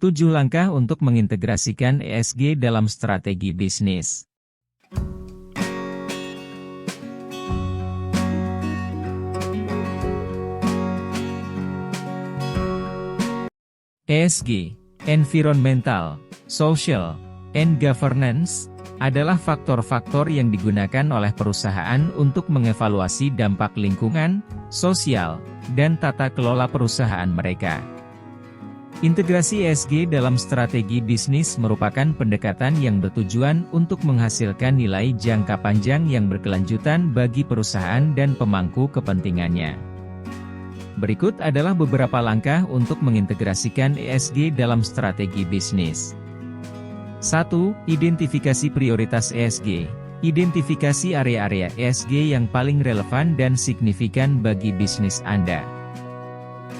7 langkah untuk mengintegrasikan ESG dalam strategi bisnis. ESG, Environmental, Social, and Governance, adalah faktor-faktor yang digunakan oleh perusahaan untuk mengevaluasi dampak lingkungan, sosial, dan tata kelola perusahaan mereka. Integrasi ESG dalam strategi bisnis merupakan pendekatan yang bertujuan untuk menghasilkan nilai jangka panjang yang berkelanjutan bagi perusahaan dan pemangku kepentingannya. Berikut adalah beberapa langkah untuk mengintegrasikan ESG dalam strategi bisnis. 1. Identifikasi prioritas ESG. Identifikasi area-area ESG yang paling relevan dan signifikan bagi bisnis Anda.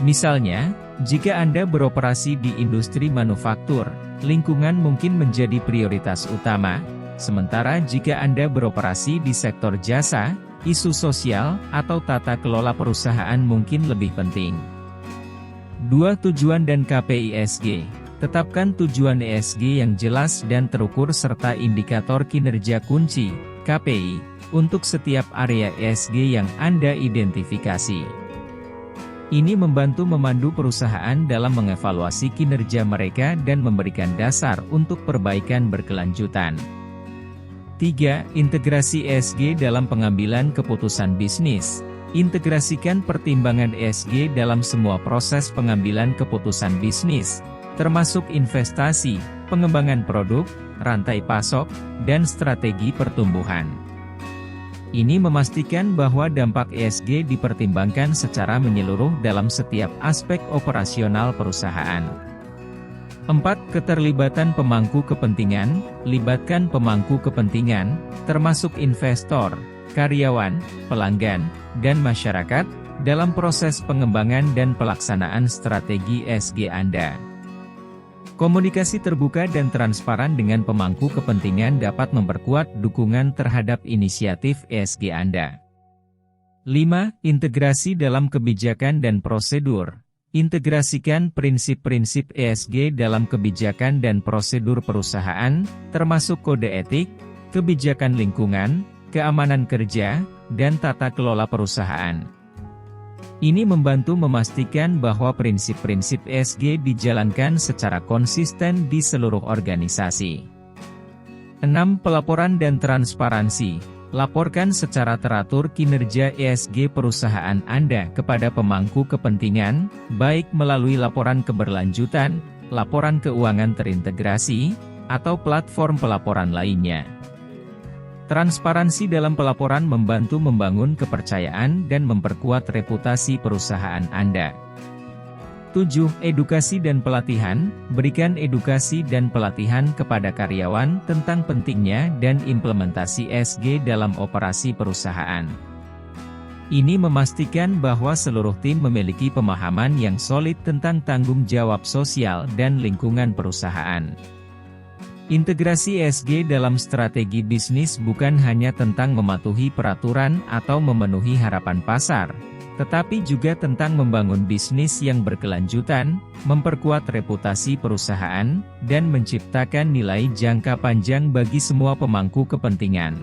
Misalnya, jika Anda beroperasi di industri manufaktur, lingkungan mungkin menjadi prioritas utama, sementara jika Anda beroperasi di sektor jasa, isu sosial, atau tata kelola perusahaan mungkin lebih penting. 2. Tujuan dan KPI ESG. Tetapkan tujuan ESG yang jelas dan terukur serta indikator kinerja kunci, KPI, untuk setiap area ESG yang Anda identifikasi. Ini membantu memandu perusahaan dalam mengevaluasi kinerja mereka dan memberikan dasar untuk perbaikan berkelanjutan. 3. Integrasi ESG dalam pengambilan keputusan bisnis. Integrasikan pertimbangan ESG dalam semua proses pengambilan keputusan bisnis, termasuk investasi, pengembangan produk, rantai pasok, dan strategi pertumbuhan. Ini memastikan bahwa dampak ESG dipertimbangkan secara menyeluruh dalam setiap aspek operasional perusahaan. 4. Keterlibatan pemangku kepentingan. Libatkan pemangku kepentingan, termasuk investor, karyawan, pelanggan, dan masyarakat, dalam proses pengembangan dan pelaksanaan strategi ESG Anda. Komunikasi terbuka dan transparan dengan pemangku kepentingan dapat memperkuat dukungan terhadap inisiatif ESG Anda. 5. Integrasi dalam kebijakan dan prosedur. Integrasikan prinsip-prinsip ESG dalam kebijakan dan prosedur perusahaan, termasuk kode etik, kebijakan lingkungan, keamanan kerja, dan tata kelola perusahaan. Ini membantu memastikan bahwa prinsip-prinsip ESG dijalankan secara konsisten di seluruh organisasi. 6. Pelaporan dan transparansi. Laporkan secara teratur kinerja ESG perusahaan Anda kepada pemangku kepentingan, baik melalui laporan keberlanjutan, laporan keuangan terintegrasi, atau platform pelaporan lainnya. Transparansi dalam pelaporan membantu membangun kepercayaan dan memperkuat reputasi perusahaan Anda. 7. Edukasi dan pelatihan. Berikan edukasi dan pelatihan kepada karyawan tentang pentingnya dan implementasi ESG dalam operasi perusahaan. Ini memastikan bahwa seluruh tim memiliki pemahaman yang solid tentang tanggung jawab sosial dan lingkungan perusahaan. Integrasi ESG dalam strategi bisnis bukan hanya tentang mematuhi peraturan atau memenuhi harapan pasar, tetapi juga tentang membangun bisnis yang berkelanjutan, memperkuat reputasi perusahaan, dan menciptakan nilai jangka panjang bagi semua pemangku kepentingan.